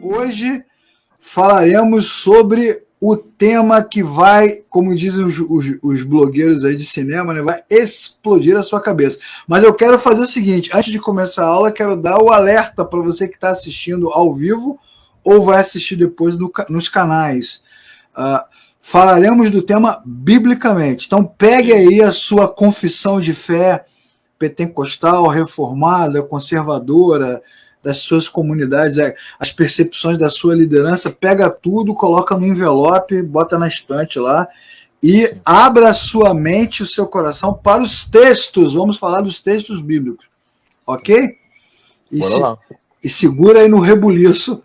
Hoje falaremos sobre o tema que vai, como dizem os blogueiros aí de cinema, né, vai explodir a sua cabeça. Mas eu quero fazer o seguinte, antes de começar a aula, quero dar o alerta para você que está assistindo ao vivo ou vai assistir depois nos canais. Falaremos do tema biblicamente. Então pegue aí a sua confissão de fé pentecostal, reformada, conservadora, das suas comunidades, as percepções da sua liderança, pega tudo, coloca no envelope, bota na estante lá e abra a sua mente, o seu coração para os textos. Vamos falar dos textos bíblicos, ok? E segura aí no rebuliço.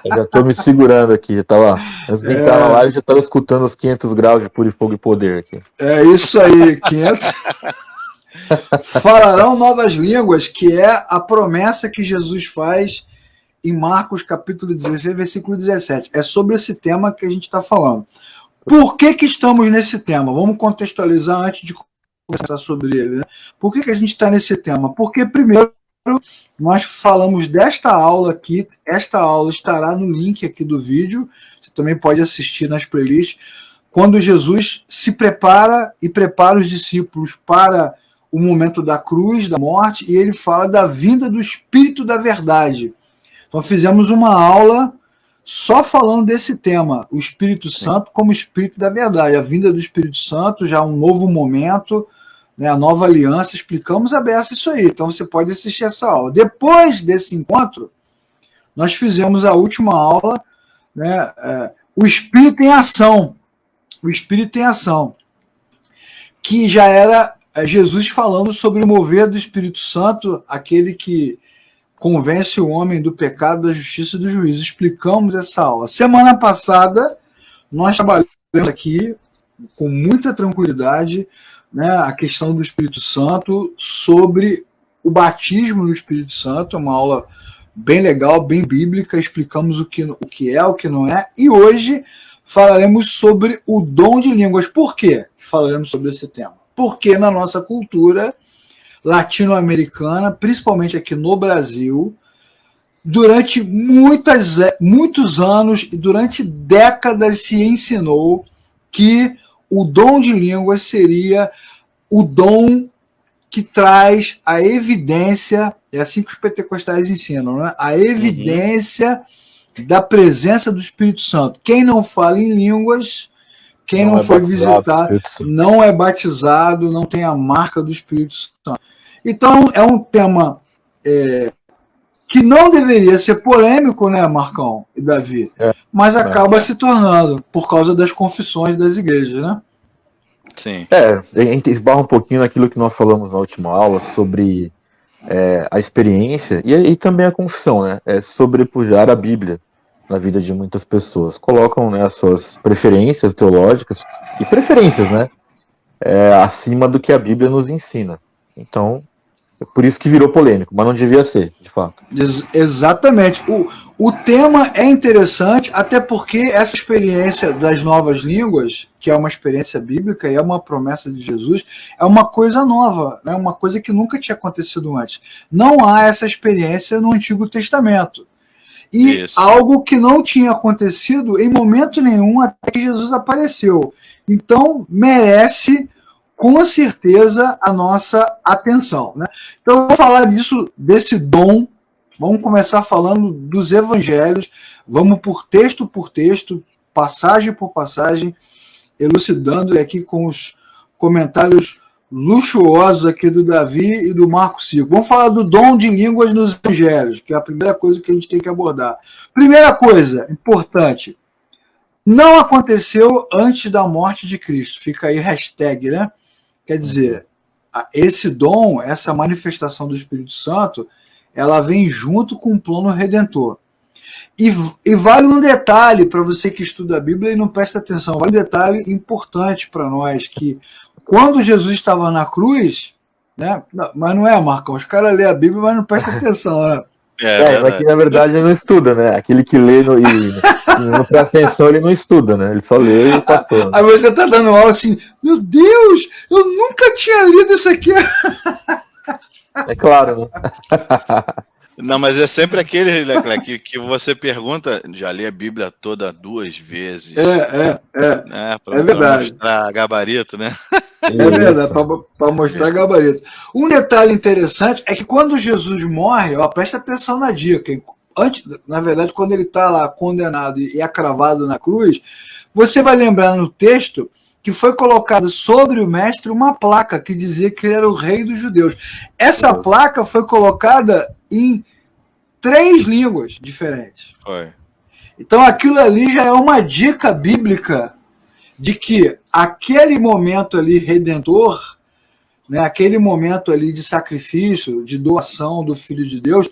Eu já estou me segurando aqui, antes de entrar na live, já estava escutando os 500 graus de puro fogo e poder aqui. É isso aí, 500... Falarão novas línguas, que é a promessa que Jesus faz em Marcos capítulo 16, versículo 17. É sobre esse tema que a gente está falando. Por que estamos nesse tema? Vamos contextualizar antes de conversar sobre ele, né? Por que a gente está nesse tema? Porque, primeiro, nós falamos desta aula aqui. Esta aula estará no link aqui do vídeo. Você também pode assistir nas playlists. Quando Jesus se prepara e prepara os discípulos para o momento da cruz, da morte, e ele fala da vinda do Espírito da Verdade. Então fizemos uma aula só falando desse tema, o Espírito Santo como Espírito da Verdade, a vinda do Espírito Santo, já um novo momento, né, a nova aliança, explicamos a beça isso aí, então você pode assistir essa aula. Depois desse encontro, nós fizemos a última aula, né, o Espírito em Ação, o Espírito em Ação, que já era Jesus falando sobre o mover do Espírito Santo, aquele que convence o homem do pecado, da justiça e do juízo. Explicamos essa aula. Semana passada, nós trabalhamos aqui com muita tranquilidade, né, a questão do Espírito Santo, sobre o batismo do Espírito Santo, uma aula bem legal, bem bíblica, explicamos o que é, o que não é, e hoje falaremos sobre o dom de línguas. Por quê que falaremos sobre esse tema? Porque na nossa cultura latino-americana, principalmente aqui no Brasil, durante muitos anos e durante décadas se ensinou que o dom de línguas seria o dom que traz a evidência, é assim que os pentecostais ensinam, né? A evidência da presença do Espírito Santo. Quem não fala em línguas, quem não foi visitar, não é batizado, não tem a marca do Espírito Santo. Então, é um tema que não deveria ser polêmico, né, Marcão e Davi? Mas acaba se tornando, por causa das confissões das igrejas, né? Sim. A gente esbarra um pouquinho naquilo que nós falamos na última aula, sobre a experiência e também a confissão, né? Sobrepujar a Bíblia na vida de muitas pessoas. Colocam, né, as suas preferências teológicas e preferências, né, acima do que a Bíblia nos ensina. Então, é por isso que virou polêmico, mas não devia ser, de fato. Exatamente. O tema é interessante, até porque essa experiência das novas línguas, que é uma experiência bíblica e é uma promessa de Jesus, é uma coisa nova, né, uma coisa que nunca tinha acontecido antes. Não há essa experiência no Antigo Testamento. E isso, algo que não tinha acontecido em momento nenhum até que Jesus apareceu. Então, merece, com certeza, a nossa atenção, né? Então, eu vou falar desse dom. Vamos começar falando dos evangelhos. Vamos por texto, passagem por passagem, elucidando aqui com os comentários luxuosos aqui do Davi e do Marco Cico. Vamos falar do dom de línguas nos evangelhos, que é a primeira coisa que a gente tem que abordar. Primeira coisa importante, não aconteceu antes da morte de Cristo. Fica aí hashtag, né? Quer dizer, esse dom, essa manifestação do Espírito Santo, ela vem junto com o plano redentor. E vale um detalhe para você que estuda a Bíblia e não presta atenção, vale um detalhe importante para nós, que quando Jesus estava na cruz, né? Mas não é, Marcão, os caras lêem a Bíblia, mas não prestam atenção, né? Mas que na verdade ele não estuda, né? Aquele que lê e não presta atenção, ele não estuda, né? Ele só lê e passou. Aí você tá dando aula assim, meu Deus, eu nunca tinha lido isso aqui. É claro, né? Não, mas é sempre aquele, Leclerc, que você pergunta, já li a Bíblia toda 2 vezes. Né, É verdade. Pra mostrar gabarito, né? É verdade, para mostrar gabarito. Um detalhe interessante é que quando Jesus morre, ó, presta atenção na dica. Antes, na verdade, quando ele está lá condenado e é cravado na cruz, você vai lembrar no texto que foi colocado sobre o mestre uma placa que dizia que ele era o rei dos judeus. Essa placa foi colocada em 3 línguas diferentes. Foi. Então aquilo ali já é uma dica bíblica de que aquele momento ali redentor, né, aquele momento ali de sacrifício, de doação do Filho de Deus,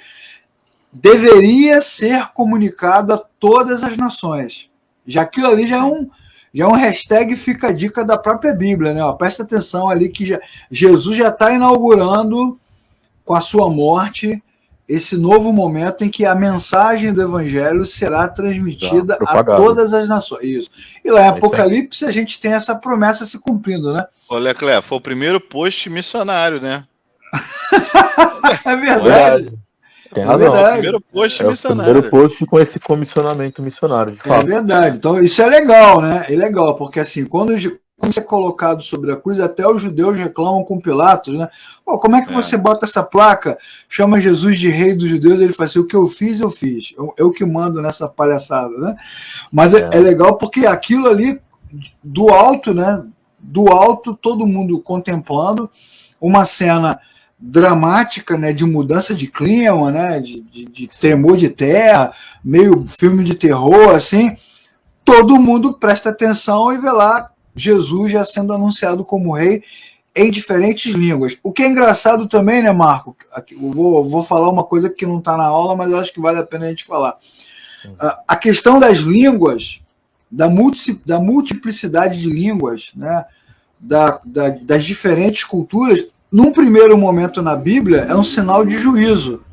deveria ser comunicado a todas as nações. Já aquilo ali já é um hashtag fica a dica da própria Bíblia, né? Ó, presta atenção ali que Jesus já está inaugurando com a sua morte esse novo momento em que a mensagem do Evangelho será transmitida a todas as nações. Isso. E lá em Apocalipse a gente tem essa promessa se cumprindo, né? Olha, Clé, foi o primeiro post missionário, né? É verdade. Tem razão. Verdade. O primeiro post missionário. O primeiro post com esse comissionamento missionário, de fato. É verdade. Então isso é legal, né? É legal, porque assim, quando isso é colocado sobre a cruz, até os judeus reclamam com Pilatos, né? Pô, como é que você bota essa placa, chama Jesus de rei dos judeus, ele fala assim, o que eu fiz, eu fiz. Eu que mando nessa palhaçada, né? Mas é legal porque aquilo ali, do alto, né? Do alto, todo mundo contemplando, uma cena dramática, né, de mudança de clima, né, de tremor de terra, meio filme de terror, assim, todo mundo presta atenção e vê lá Jesus já sendo anunciado como rei em diferentes línguas. O que é engraçado também, né, Marco? Eu vou falar uma coisa que não está na aula, mas eu acho que vale a pena a gente falar. A questão das línguas, da multiplicidade de línguas, né, das diferentes culturas, num primeiro momento na Bíblia, é um sinal de juízo.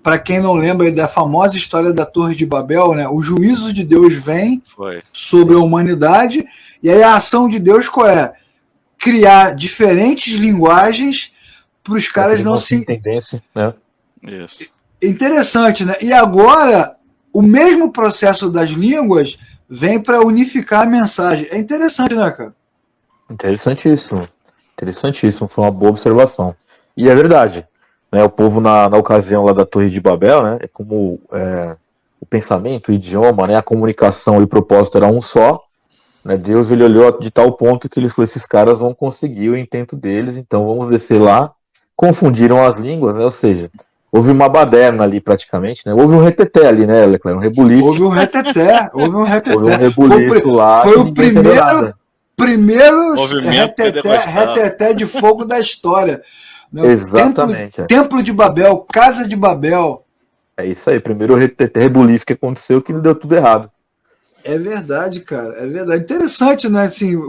Para quem não lembra da famosa história da Torre de Babel, né, o juízo de Deus vem sobre a humanidade, e aí a ação de Deus qual é? Criar diferentes linguagens para os caras não se entendessem, né? Isso. Interessante, né? E agora, o mesmo processo das línguas vem para unificar a mensagem. É interessante, né, cara? Interessantíssimo. Interessantíssimo, foi uma boa observação. E é verdade, né, o povo na ocasião lá da Torre de Babel, né, é como o pensamento, o idioma, né, a comunicação e o propósito era um só, né, Deus ele olhou de tal ponto que ele falou, esses caras vão conseguir o intento deles, então vamos descer lá, confundiram as línguas, né, ou seja, houve uma baderna ali praticamente, né, houve um reteté ali, né, Leclerc, um rebuliço. Houve um reteté. Houve um rebuliço lá, foi o primeiro reteté de fogo da história. Exatamente. Templo de Babel, Casa de Babel. É isso aí, primeiro reteté rebuliço que aconteceu que não deu tudo errado. É verdade, cara, é verdade. Interessante, né? Assim,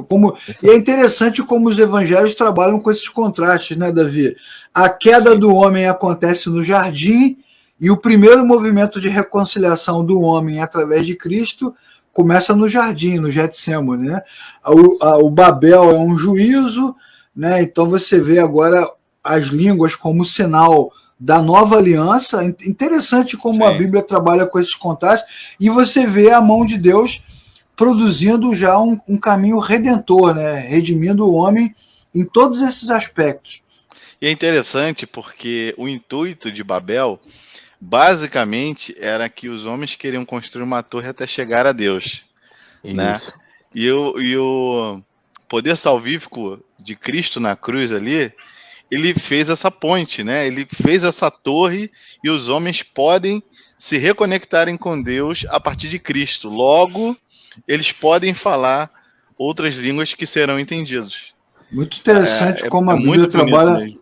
e é interessante como os evangelhos trabalham com esses contrastes, né, Davi? A queda do homem acontece no jardim e o primeiro movimento de reconciliação do homem através de Cristo começa no jardim, no Getsemane, né? O Babel é um juízo, né? Então você vê agora as línguas como sinal da nova aliança. Interessante como a Bíblia trabalha com esses contrastes, e você vê a mão de Deus produzindo já um caminho redentor, né? Redimindo o homem em todos esses aspectos. E é interessante porque o intuito de Babel basicamente era que os homens queriam construir uma torre até chegar a Deus, né? E o poder salvífico de Cristo na cruz ali, ele fez essa ponte, né? Ele fez essa torre e os homens podem se reconectarem com Deus a partir de Cristo. Logo, eles podem falar outras línguas que serão entendidos. Muito interessante como a Bíblia trabalha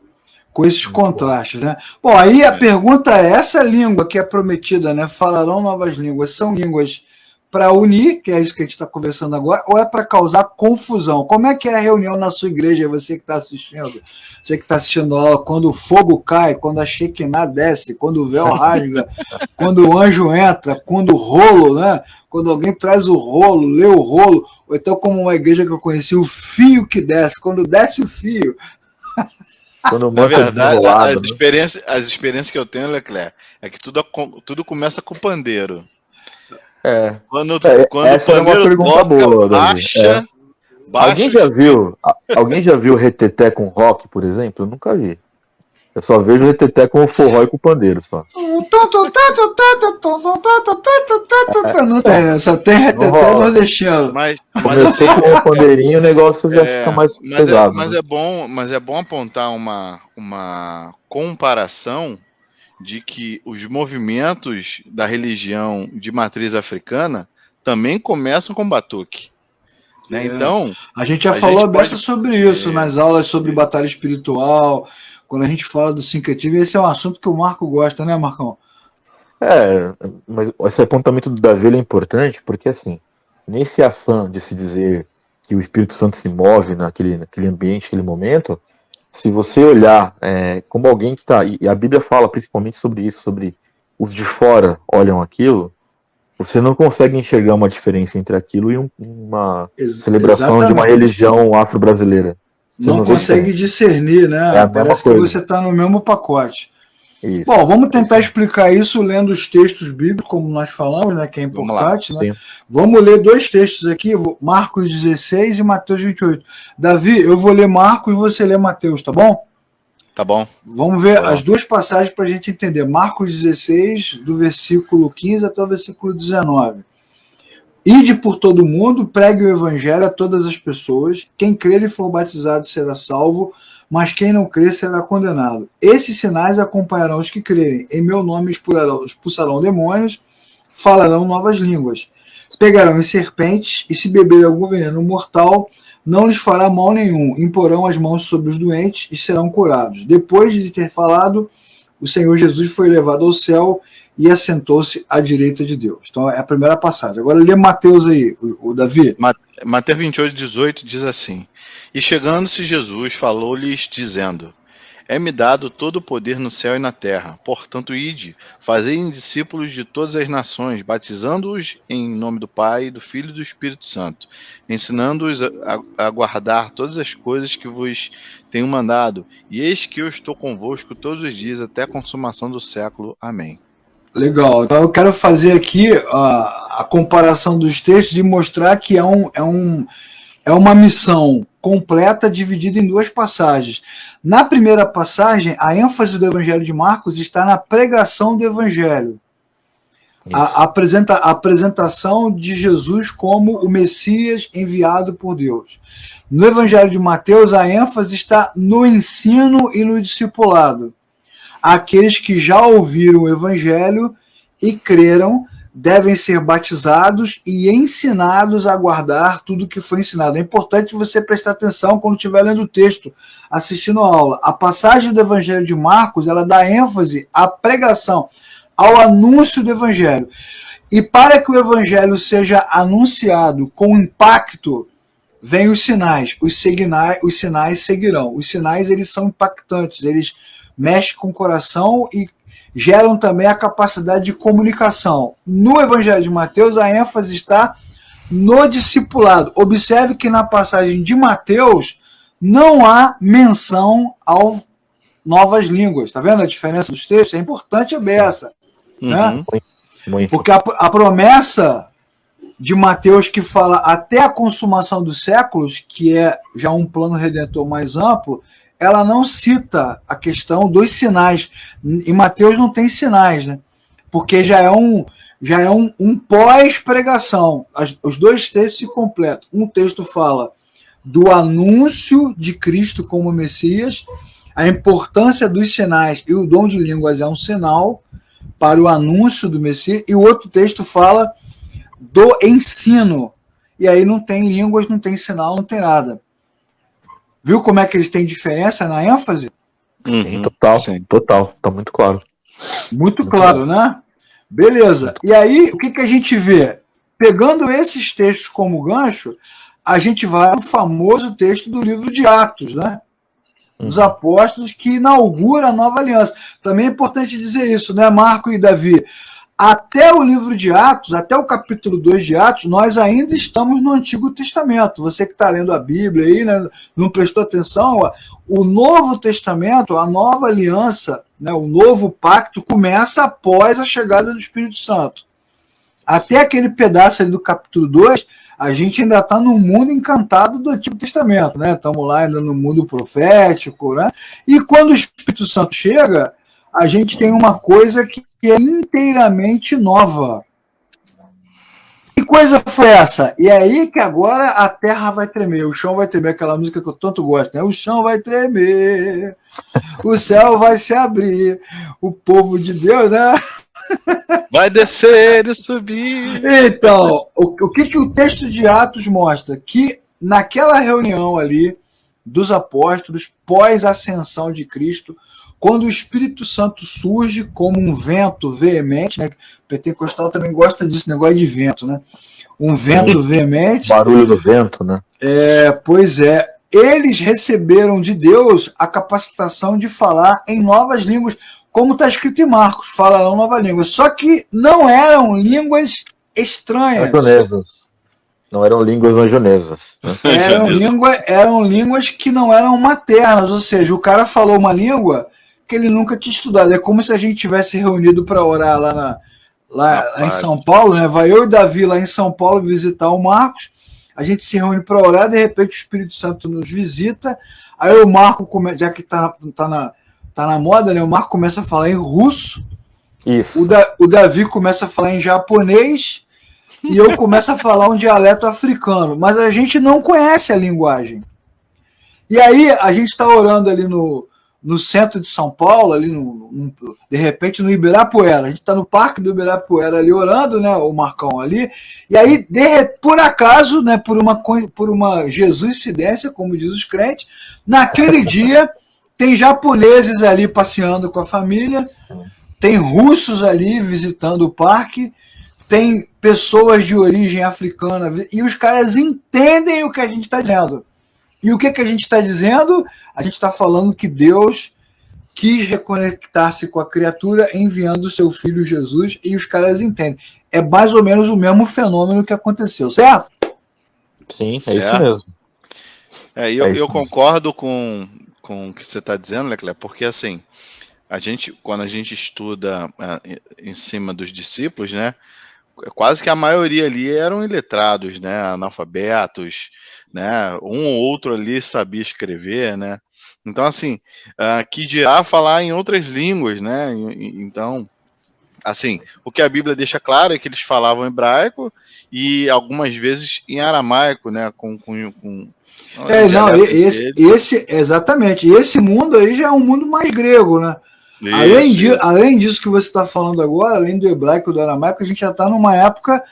com esses contrastes, né? Bom, aí a pergunta é, essa língua que é prometida, né? Falarão novas línguas, são línguas para unir, que é isso que a gente está conversando agora, ou é para causar confusão? Como é que é a reunião na sua igreja, você que está assistindo? Você que está assistindo a aula, quando o fogo cai, quando a Shekinah desce, quando o véu rasga, quando o anjo entra, quando o rolo, né? Quando alguém traz o rolo, lê o rolo, ou então como uma igreja que eu conheci, o fio que desce, quando desce o fio. Quando o Na manto é verdade, desenrolado, né? as experiências que eu tenho, Leclerc, é que tudo começa com o pandeiro. É. Quando o Essa era uma pandeiro pergunta toca, boa, Davi. baixa Alguém o já espírito. viu, alguém já viu reteté com rock, por exemplo? Eu nunca vi. Eu só vejo reteté com o forró e com o pandeiro, só. Não tem, Então, né? Só tem não reteté rola. nordestino. Mas Começou assim, com o pandeirinho, o negócio já fica mais pesado, mas né? é bom apontar uma comparação de que os movimentos da religião de matriz africana também começam com batuque, né? É. Então, A gente já a falou gente beça pode sobre isso nas aulas sobre batalha espiritual. Quando a gente fala do sincretismo, esse é um assunto que o Marco gosta, né, Marcão? É, mas esse apontamento do Davi ele é importante porque, assim, nesse afã de se dizer que o Espírito Santo se move naquele ambiente, naquele momento, se você olhar como alguém que está, e a Bíblia fala principalmente sobre isso, sobre os de fora olham aquilo, você não consegue enxergar uma diferença entre aquilo e uma celebração de uma Exatamente. religião afro-brasileira. Você Não não vê consegue diferença. discernir, É né? a mesma Parece que coisa. você está no mesmo pacote. Isso. Bom, vamos É isso tentar aí. explicar isso lendo os textos bíblicos, como nós falamos, né, que é vamos lá. importante, né? Sim. Vamos ler dois textos aqui, Marcos 16 e Mateus 28. Davi, eu vou ler Marcos e você lê Mateus, tá bom? Tá bom? Vamos ver Tá. as duas passagens para a gente entender. Marcos 16, do versículo 15 até o versículo 19. Ide por todo o mundo, pregue o evangelho a todas as pessoas. Quem crer e for batizado será salvo, mas quem não crer será condenado. Esses sinais acompanharão os que crerem. Em meu nome expulsarão demônios, falarão novas línguas. Pegarão em serpentes, e se beberem algum veneno mortal, não lhes fará mal nenhum. Imporão as mãos sobre os doentes e serão curados. Depois de ter falado, o Senhor Jesus foi levado ao céu e assentou-se à direita de Deus. Então é a primeira passagem. Agora lê Mateus aí, o Davi. Mateus 28, 18 diz assim: E chegando-se Jesus, falou-lhes, dizendo: É-me dado todo o poder no céu e na terra. Portanto, ide, fazei discípulos de todas as nações, batizando-os em nome do Pai, do Filho e do Espírito Santo, ensinando-os a guardar todas as coisas que vos tenho mandado. E eis que eu estou convosco todos os dias até a consumação do século. Amém. Legal. Então eu quero fazer aqui a comparação dos textos e mostrar que é uma missão completa dividida em duas passagens. Na primeira passagem, a ênfase do Evangelho de Marcos está na pregação do Evangelho. A apresentação de Jesus como o Messias enviado por Deus. No Evangelho de Mateus, a ênfase está no ensino e no discipulado. Aqueles que já ouviram o Evangelho e creram devem ser batizados e ensinados a guardar tudo o que foi ensinado. É importante você prestar atenção quando estiver lendo o texto, assistindo a aula. A passagem do Evangelho de Marcos, ela dá ênfase à pregação, ao anúncio do Evangelho. E para que o Evangelho seja anunciado com impacto, vem os sinais. Os sinais seguirão. Os sinais, eles são impactantes, eles mexe com o coração e geram também a capacidade de comunicação. No Evangelho de Mateus, a ênfase está no discipulado. Observe que na passagem de Mateus não há menção ao novas línguas. Está vendo a diferença dos textos? É importante a beça. Né? Porque a promessa de Mateus, que fala até a consumação dos séculos, que é já um plano redentor mais amplo, ela não cita a questão dos sinais. Em Mateus não tem sinais, né? Porque já é um pós-pregação. Os dois textos se completam. Um texto fala do anúncio de Cristo como Messias, a importância dos sinais, e o dom de línguas é um sinal para o anúncio do Messias, e o outro texto fala do ensino. E aí não tem línguas, não tem sinal, não tem nada. Viu como é que eles têm diferença na ênfase? Sim, total. Sim. Total. Tá muito claro. Muito claro, né? Beleza. E aí, o que a gente vê? Pegando esses textos como gancho, a gente vai ao famoso texto do livro de Atos, né? Dos apóstolos, que inaugura a nova aliança. Também é importante dizer isso, né, Marco e Davi? até o livro de Atos, até o capítulo 2 de Atos, nós ainda estamos no Antigo Testamento. Você que está lendo a Bíblia aí, né, não prestou atenção, o Novo Testamento, a nova aliança, né, o novo pacto começa após a chegada do Espírito Santo. Até aquele pedaço ali do capítulo 2, a gente ainda está no mundo encantado do Antigo Testamento, né? Estamos lá ainda no mundo profético, né? E quando o Espírito Santo chega, a gente tem uma coisa que é inteiramente nova. Que coisa foi essa? E é aí que agora a terra vai tremer, o chão vai tremer, aquela música que eu tanto gosto, né? O chão vai tremer, o céu vai se abrir, o povo de Deus, né? Vai descer e subir. Então, o que o texto de Atos mostra? Que naquela reunião ali dos apóstolos, pós-ascensão de Cristo, quando o Espírito Santo surge como um vento veemente, né? O pentecostal também gosta disso, negócio de vento, né? Um vento veemente. Barulho do vento, né? Pois é. Eles receberam de Deus a capacitação de falar em novas línguas, como está escrito em Marcos, falarão nova língua. Só que não eram línguas estranhas. Anjonesas. Não eram línguas anjonesas. Né? Eram línguas que não eram maternas, ou seja, o cara falou uma língua que ele nunca tinha estudado. É como se a gente tivesse reunido para orar lá em São Paulo, né? Vai eu e Davi lá em São Paulo visitar o Marcos, a gente se reúne para orar, de repente o Espírito Santo nos visita, aí o Marco, já que tá na moda, né? O Marco começa a falar em russo, Isso. O Davi começa a falar em japonês, e eu começo a falar um dialeto africano, mas a gente não conhece a linguagem. E aí a gente está orando ali no centro de São Paulo, ali de repente no Ibirapuera. A gente está no Parque do Ibirapuera ali orando, né, o Marcão ali. E aí, por acaso, né, por uma jesuicidência, como diz os crentes, naquele dia tem japoneses ali passeando com a família, tem russos ali visitando o parque, tem pessoas de origem africana, e os caras entendem o que a gente está dizendo. E o que a gente está dizendo? A gente está falando que Deus quis reconectar-se com a criatura enviando o seu filho Jesus, e os caras entendem. É mais ou menos o mesmo fenômeno que aconteceu, certo? Sim, é isso mesmo. Eu concordo com o que você está dizendo, Leclerc, porque assim, quando a gente estuda em cima dos discípulos, né, quase que a maioria ali eram iletrados, né, analfabetos, né, um ou outro ali sabia escrever, né, então assim, que dirá falar em outras línguas, né, então, assim, o que a Bíblia deixa claro é que eles falavam hebraico e algumas vezes em aramaico, né, exatamente, esse mundo aí já é um mundo mais grego, né. Além disso que você está falando agora, além do hebraico e do aramaico, a gente já está numa época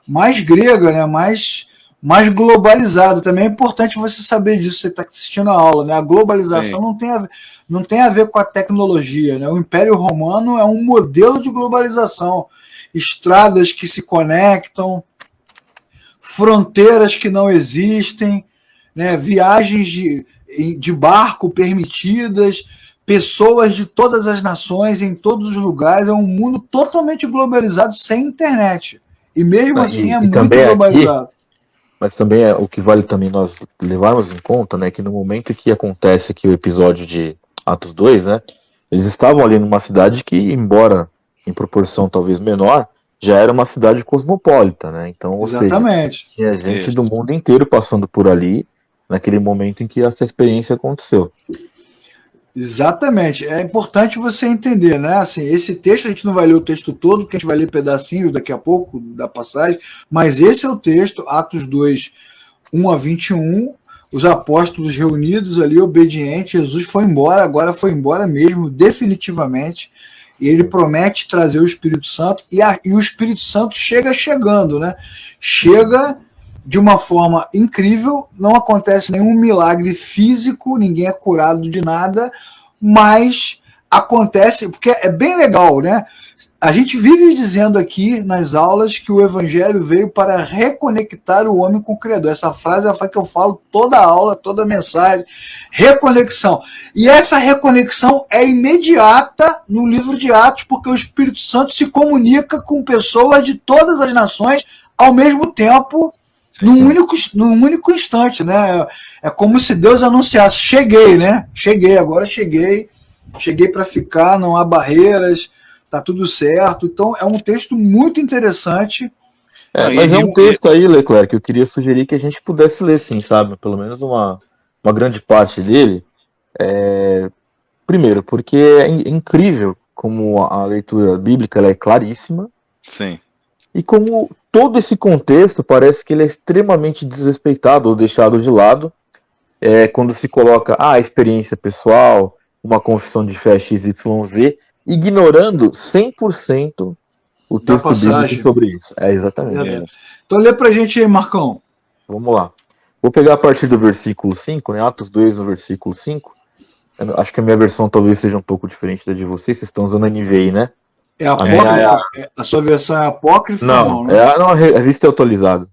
mais grega, né? mais globalizada. Também é importante você saber disso, você está assistindo a aula. Né? A globalização não tem a ver com a tecnologia. Né? O Império Romano é um modelo de globalização. Estradas que se conectam, fronteiras que não existem, né? Viagens de barco permitidas, pessoas de todas as nações, em todos os lugares. É um mundo totalmente globalizado, sem internet. E mesmo assim é muito globalizado. Aqui, mas também o que vale também nós levarmos em conta, né, que no momento que acontece aqui o episódio de Atos 2, né, eles estavam ali numa cidade que, embora em proporção talvez menor, já era uma cidade cosmopolita, né? Então, ou seja, tinha gente do mundo inteiro passando por ali naquele momento em que essa experiência aconteceu. Exatamente, é importante você entender, né? Assim, esse texto a gente não vai ler o texto todo, porque a gente vai ler pedacinhos daqui a pouco da passagem, mas esse é o texto, Atos 2, 1 a 21, os apóstolos reunidos ali, obedientes, Jesus foi embora, agora foi embora mesmo, definitivamente, e ele promete trazer o Espírito Santo, e o Espírito Santo chegando, né? Chega de uma forma incrível, não acontece nenhum milagre físico, ninguém é curado de nada, mas acontece, porque é bem legal, né? A gente vive dizendo aqui nas aulas que o evangelho veio para reconectar o homem com o Criador. Essa frase é a frase que eu falo toda aula, toda mensagem. Reconexão. E essa reconexão é imediata no livro de Atos, porque o Espírito Santo se comunica com pessoas de todas as nações ao mesmo tempo, num único instante, né? É como se Deus anunciasse: cheguei, né? Agora cheguei para ficar, não há barreiras, tá tudo certo. Então é um texto muito interessante. Mas é um texto aí, Leclerc, que eu queria sugerir que a gente pudesse ler, sim, sabe? Pelo menos uma grande parte dele. Primeiro, porque é incrível como a leitura bíblica ela é claríssima. Sim. E como todo esse contexto parece que ele é extremamente desrespeitado ou deixado de lado quando se coloca a experiência pessoal, uma confissão de fé XYZ, ignorando 100% o texto bíblico sobre isso. Exatamente. Então lê pra gente aí, Marcão. Vamos lá. Vou pegar a partir do versículo 5, né? Atos 2, no versículo 5. Acho que a minha versão talvez seja um pouco diferente da de vocês. Vocês estão usando a NVI, né? É apócrifa? A sua versão é apócrifa? Não, né? A revista é atualizada.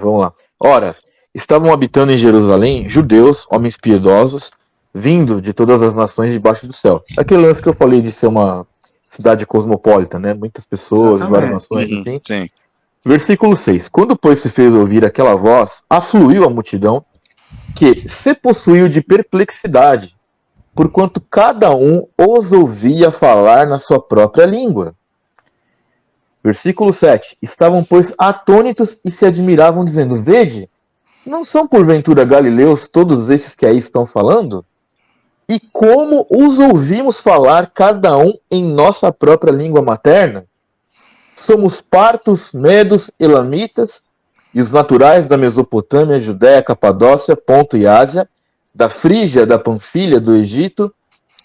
Vamos lá. Ora, estavam habitando em Jerusalém judeus, homens piedosos, vindo de todas as nações debaixo do céu. Aquele lance que eu falei de ser uma cidade cosmopolita, né? Muitas pessoas, várias nações, enfim. Sim. Versículo 6. Quando, pois, se fez ouvir aquela voz, afluiu a multidão, que se possuiu de perplexidade, porquanto cada um os ouvia falar na sua própria língua. Versículo 7. Estavam, pois, atônitos e se admiravam, dizendo: Vede, não são porventura galileus todos esses que aí estão falando? E como os ouvimos falar cada um em nossa própria língua materna? Somos partos, medos, elamitas, e os naturais da Mesopotâmia, Judéia, Capadócia, Ponto e Ásia, da Frígia, da Panfilha, do Egito,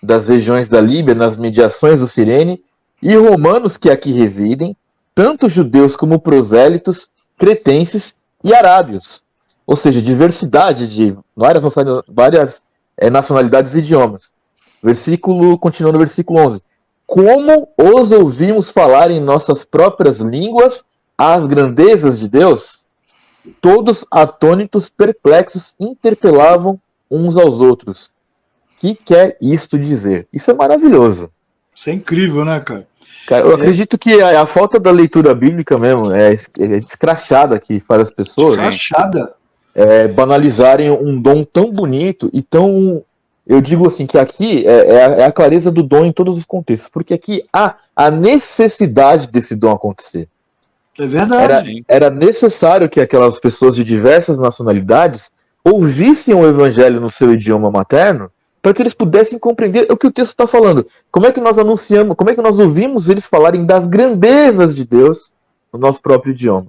das regiões da Líbia, nas mediações do Cirene, e romanos que aqui residem, tanto judeus como prosélitos, cretenses e arábios. Ou seja, diversidade de várias nacionalidades e idiomas. Continuando no versículo 11. Como os ouvimos falar em nossas próprias línguas as grandezas de Deus? Todos atônitos, perplexos, interpelavam uns aos outros. Que quer isto dizer? Isso é maravilhoso. Isso é incrível, né, cara? Eu acredito que a falta da leitura bíblica mesmo é escrachada que faz as pessoas banalizarem um dom tão bonito e tão... Eu digo assim, que aqui é a clareza do dom em todos os contextos, porque aqui há a necessidade desse dom acontecer. É verdade. Era necessário que aquelas pessoas de diversas nacionalidades ouvissem o evangelho no seu idioma materno, para que eles pudessem compreender o que o texto está falando. Como é que nós anunciamos, como é que nós ouvimos eles falarem das grandezas de Deus no nosso próprio idioma?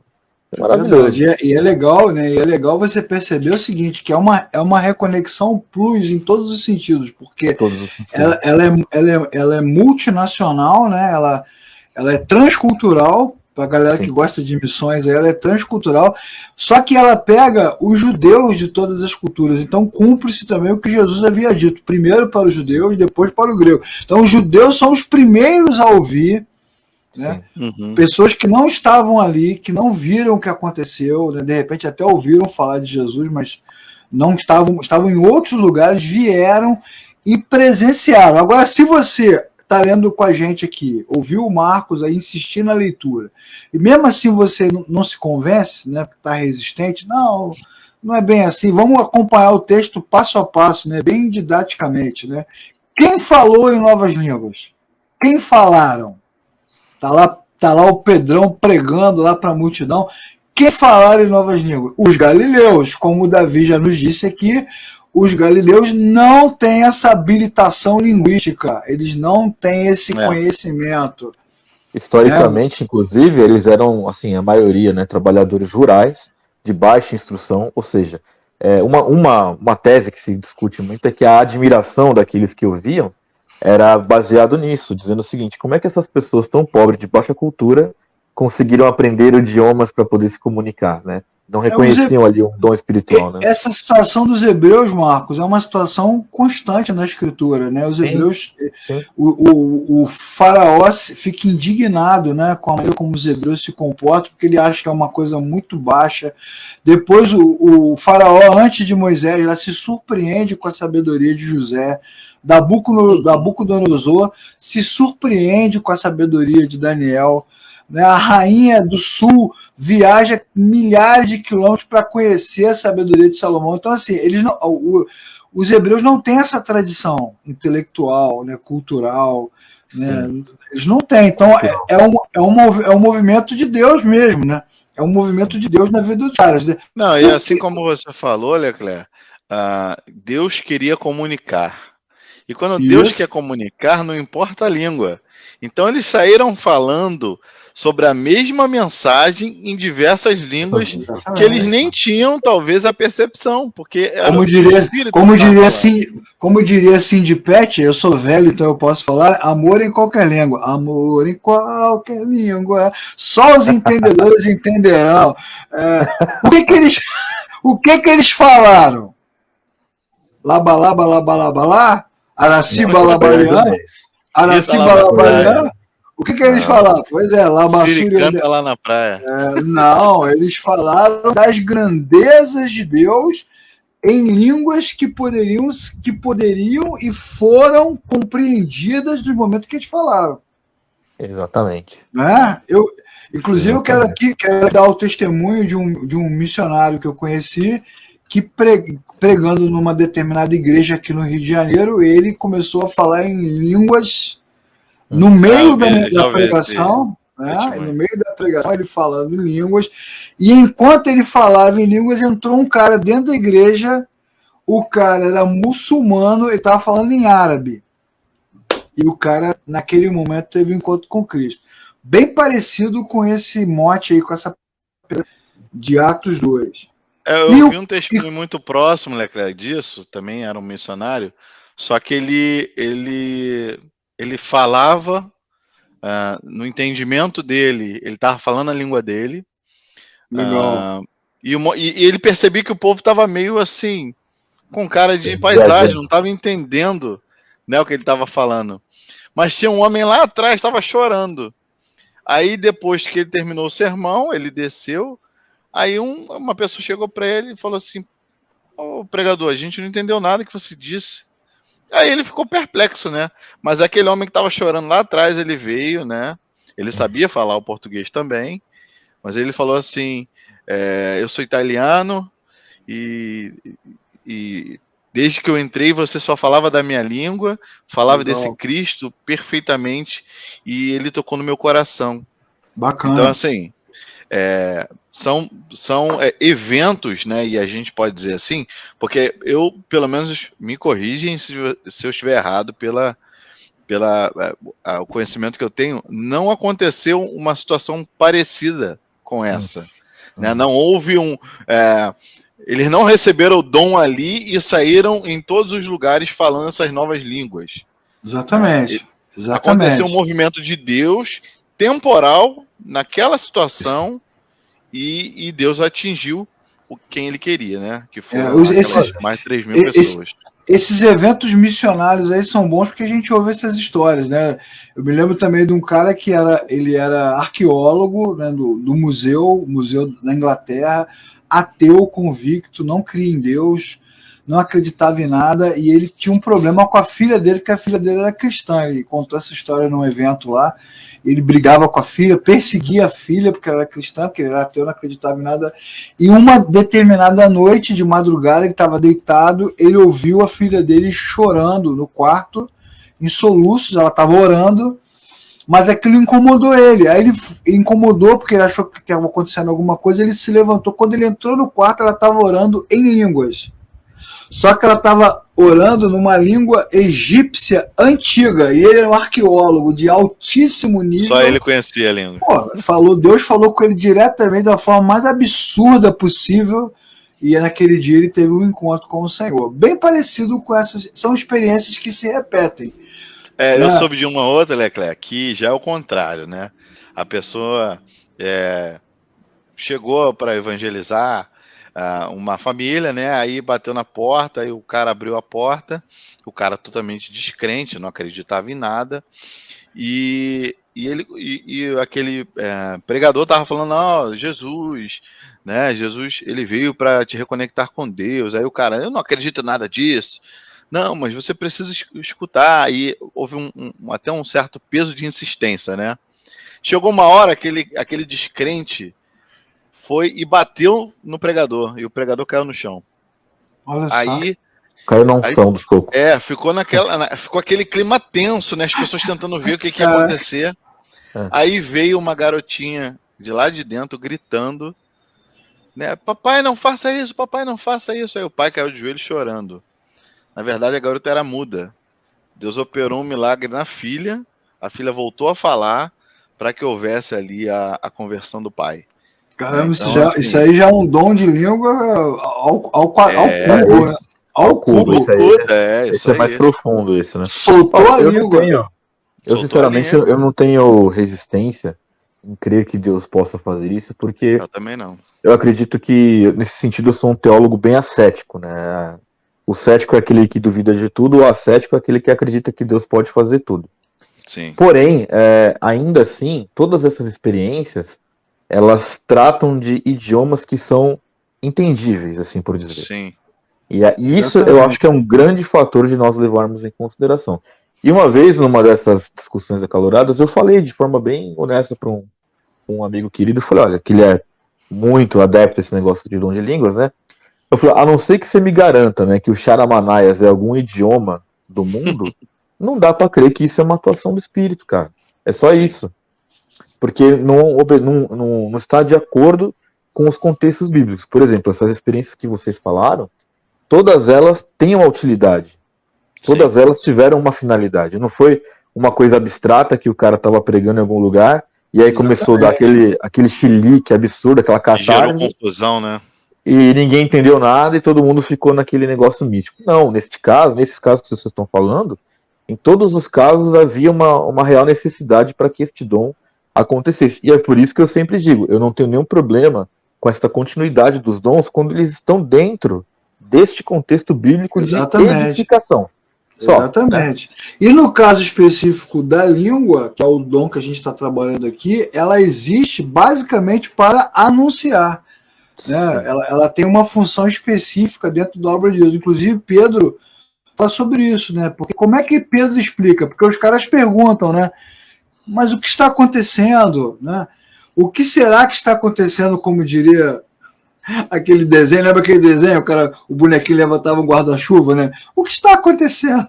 É maravilhoso. E é legal, né? E é legal você perceber o seguinte, que é uma reconexão plus em todos os sentidos, porque ela é multinacional, né? Ela é transcultural. Para a galera que gosta de missões, ela é transcultural, só que ela pega os judeus de todas as culturas, então cumpre-se também o que Jesus havia dito, primeiro para os judeus, depois para o grego. Então os judeus são os primeiros a ouvir, né? Pessoas que não estavam ali, que não viram o que aconteceu, né? De repente até ouviram falar de Jesus, mas não estavam em outros lugares, vieram e presenciaram. Agora, se você está lendo com a gente aqui, ouviu o Marcos aí insistir na leitura, e mesmo assim você não se convence, né, está resistente, não é bem assim, vamos acompanhar o texto passo a passo, né, bem didaticamente, né? Quem falou em novas línguas? Quem falaram? Tá lá o Pedrão pregando lá para a multidão. Quem falaram em novas línguas? Os galileus, como o Davi já nos disse aqui. Os galileus não têm essa habilitação linguística, eles não têm esse conhecimento. Historicamente, inclusive, eles eram, assim, a maioria, né, trabalhadores rurais, de baixa instrução, ou seja, uma tese que se discute muito é que a admiração daqueles que ouviam era baseado nisso, dizendo o seguinte: como é que essas pessoas tão pobres, de baixa cultura, conseguiram aprender idiomas para poder se comunicar, né? Não reconheciam ali um dom espiritual, né? Essa situação dos hebreus, Marcos, é uma situação constante na escritura, né? Os hebreus, o faraó fica indignado, né, com a maneira como os hebreus se comportam, porque ele acha que é uma coisa muito baixa. Depois o faraó, antes de Moisés, ela se surpreende com a sabedoria de José. Nabucodonosor se surpreende com a sabedoria de Daniel. A rainha do sul viaja milhares de quilômetros para conhecer a sabedoria de Salomão. Então, assim, os hebreus não têm essa tradição intelectual, né, cultural. Né? Eles não têm. Então, é um movimento de Deus mesmo. Né? É um movimento de Deus na vida dos caras. Né? Não, e assim como você falou, Leclerc, Deus queria comunicar. E quando Deus quer comunicar, não importa a língua. Então, eles saíram falando sobre a mesma mensagem em diversas línguas que eles nem tinham, talvez, a percepção, porque era como diria Cindy Pet, eu sou velho, então eu posso falar amor em qualquer língua. Amor em qualquer língua. Só os entendedores entenderão. O que eles falaram? Labalaba, labalabalá? Araci, balabalian? Araci, balabalian? O que eles falaram? Pois é, Siri canta lá na praia. Não, eles falaram das grandezas de Deus em línguas que poderiam e foram compreendidas no momento que eles falaram. Exatamente. Inclusive, eu quero dar o testemunho de um missionário que eu conheci que pregando numa determinada igreja aqui no Rio de Janeiro, ele começou a falar em línguas. No meio da pregação, no meio da pregação, ele falando em línguas, e enquanto ele falava em línguas, entrou um cara dentro da igreja, o cara era muçulmano, ele estava falando em árabe. E o cara, naquele momento, teve um encontro com Cristo. Bem parecido com esse mote aí, com essa de Atos 2. Eu vi um testemunho muito próximo, Leclerc, disso, também era um missionário, só que ele falava, no entendimento dele, ele estava falando a língua dele. Legal. E ele percebia que o povo estava meio assim, com cara de paisagem, não estava entendendo, né, o que ele estava falando. Mas tinha um homem lá atrás, estava chorando. Aí depois que ele terminou o sermão, ele desceu, aí uma pessoa chegou para ele e falou assim: "Ô, pregador, a gente não entendeu nada que você disse." Aí ele ficou perplexo, né? Mas aquele homem que estava chorando lá atrás, ele veio, né? Ele sabia falar o português também, mas ele falou assim: eu sou italiano e desde que eu entrei você só falava da minha língua, falava desse Cristo perfeitamente e ele tocou no meu coração. Bacana. Então, assim, são eventos, né? E a gente pode dizer assim, porque eu, pelo menos, me corrigem se eu estiver errado o conhecimento que eu tenho, não aconteceu uma situação parecida com essa. Né? Não houve eles não receberam o dom ali e saíram em todos os lugares falando essas novas línguas. Exatamente. Aconteceu um movimento de Deus temporal naquela situação e Deus atingiu quem ele queria, né? Que foram mais de 3 mil pessoas. Esses eventos missionários aí são bons porque a gente ouve essas histórias, né? Eu me lembro também de um cara que ele era arqueólogo, né, do museu da Inglaterra, ateu convicto, não cria em Deus, não acreditava em nada, e ele tinha um problema com a filha dele, porque a filha dele era cristã. Ele contou essa história num evento lá. Ele brigava com a filha, perseguia a filha porque ela era cristã, porque ele era ateu, não acreditava em nada. E uma determinada noite, de madrugada, ele estava deitado, ele ouviu a filha dele chorando no quarto, em soluços, ela estava orando, mas aquilo incomodou ele. Aí ele incomodou porque ele achou que estava acontecendo alguma coisa, ele se levantou. Quando ele entrou no quarto, ela estava orando em línguas. Só que ela estava orando numa língua egípcia antiga, e ele era um arqueólogo de altíssimo nível. Só ele conhecia a língua. Deus falou com ele diretamente da forma mais absurda possível, e naquele dia ele teve um encontro com o Senhor. Bem parecido com essas, são experiências que se repetem. Eu soube de uma outra, Leclerc, que já é o contrário, né? A pessoa chegou para evangelizar uma família, né? Aí bateu na porta, aí o cara abriu a porta, o cara totalmente descrente, não acreditava em nada, e aquele pregador tava falando, não, Jesus, né? Jesus, ele veio para te reconectar com Deus. Aí o cara, eu não acredito em nada disso. Não, mas você precisa escutar. E houve até um certo peso de insistência, né? Chegou uma hora, aquele descrente foi e bateu no pregador, e o pregador caiu no chão. Olha aí caiu na unção do soco. Ficou aquele clima tenso, né? As pessoas tentando ver o que ia acontecer. Aí veio uma garotinha de lá de dentro gritando, né? Papai, não faça isso, papai, não faça isso. Aí o pai caiu de joelho chorando. Na verdade, a garota era muda. Deus operou um milagre na filha, a filha voltou a falar para que houvesse ali a conversão do pai. Caramba, então, isso aí já é um dom de língua ao cubo, né? Ao cubo. Isso é mais profundo, isso, né? Soltou a língua. Eu sinceramente, eu não tenho resistência em crer que Deus possa fazer isso, porque eu também não. Eu acredito que, nesse sentido, eu sou um teólogo bem ascético, né? O cético é aquele que duvida de tudo, o ascético é aquele que acredita que Deus pode fazer tudo. Sim. Porém, ainda assim, todas essas experiências, elas tratam de idiomas que são entendíveis, assim por dizer. Sim. E isso eu acho que é um grande fator de nós levarmos em consideração. E uma vez, numa dessas discussões acaloradas, eu falei de forma bem honesta para um amigo querido, eu falei, olha, que ele é muito adepto a esse negócio de dom de línguas, né? Eu falei, a não ser que você me garanta, né, que o Charamanaias é algum idioma do mundo, não dá para crer que isso é uma atuação do espírito, cara. É só isso. Porque não está de acordo com os contextos bíblicos. Por exemplo, essas experiências que vocês falaram, todas elas têm uma utilidade. Todas elas tiveram uma finalidade. Não foi uma coisa abstrata que o cara estava pregando em algum lugar e aí começou a dar aquele chilique absurdo, aquela catarse. Gerou confusão, né? E ninguém entendeu nada e todo mundo ficou naquele negócio mítico. Não, nesses casos que vocês estão falando, em todos os casos havia uma real necessidade para que este dom acontecesse. E é por isso que eu sempre digo, eu não tenho nenhum problema com esta continuidade dos dons quando eles estão dentro deste contexto bíblico de edificação. Exatamente. Né? E no caso específico da língua, que é o dom que a gente está trabalhando aqui, ela existe basicamente para anunciar. Né? Ela tem uma função específica dentro da obra de Deus. Inclusive, Pedro fala sobre isso, né? Porque como é que Pedro explica? Porque os caras perguntam, né? Mas o que está acontecendo? Né? O que será que está acontecendo, como diria aquele desenho? Lembra aquele desenho? O bonequinho levantava um guarda-chuva, né? O que está acontecendo?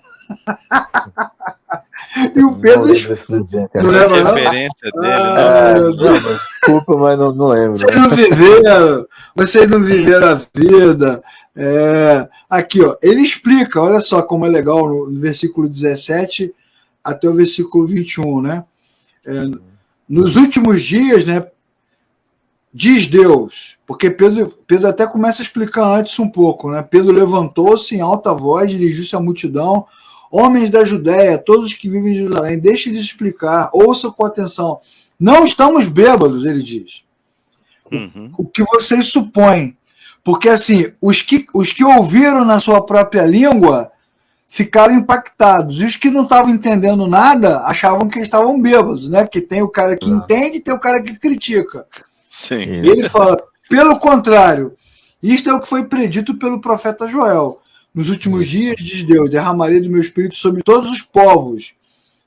E o Pedro. Não lembra a referência dele, né? Desculpa, mas não lembro. Vocês não viveram a vida. Aqui, ó, ele explica, olha só como é legal no versículo 17 até o versículo 21, né? Nos últimos dias, né? Diz Deus, porque Pedro até começa a explicar antes um pouco, né? Pedro levantou-se em alta voz, dirigiu-se à multidão. Homens da Judéia, todos que vivem em Jerusalém, deixe de explicar, ouçam com atenção. Não estamos bêbados, ele diz. O que vocês supõem. Porque, assim, os que ouviram na sua própria língua ficaram impactados. E os que não estavam entendendo nada achavam que eles estavam bêbados, né? Que tem o cara que entende e tem o cara que critica. Sim. E ele fala, pelo contrário, isto é o que foi predito pelo profeta Joel. Nos últimos dias, diz Deus, derramarei do meu espírito sobre todos os povos.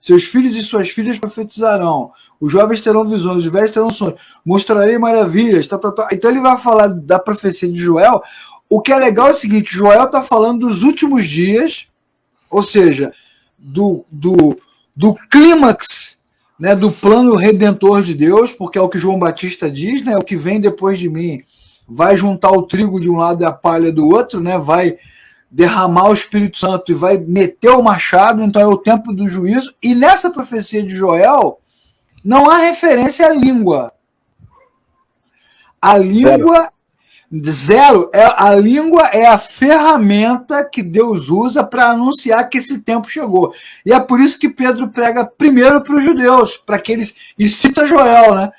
Seus filhos e suas filhas profetizarão. Os jovens terão visões, os velhos terão sonhos. Mostrarei maravilhas. Então ele vai falar da profecia de Joel. O que é legal é o seguinte, Joel está falando dos últimos dias, ou seja, do clímax, né, do plano redentor de Deus, porque é o que João Batista diz, né, o que vem depois de mim vai juntar o trigo de um lado e a palha do outro, né, vai derramar o Espírito Santo e vai meter o machado, então é o tempo do juízo. E nessa profecia de Joel, não há referência à língua. A língua, zero. A língua é a ferramenta que Deus usa para anunciar que esse tempo chegou. E é por isso que Pedro prega primeiro para os judeus, para que eles, e cita Joel, né?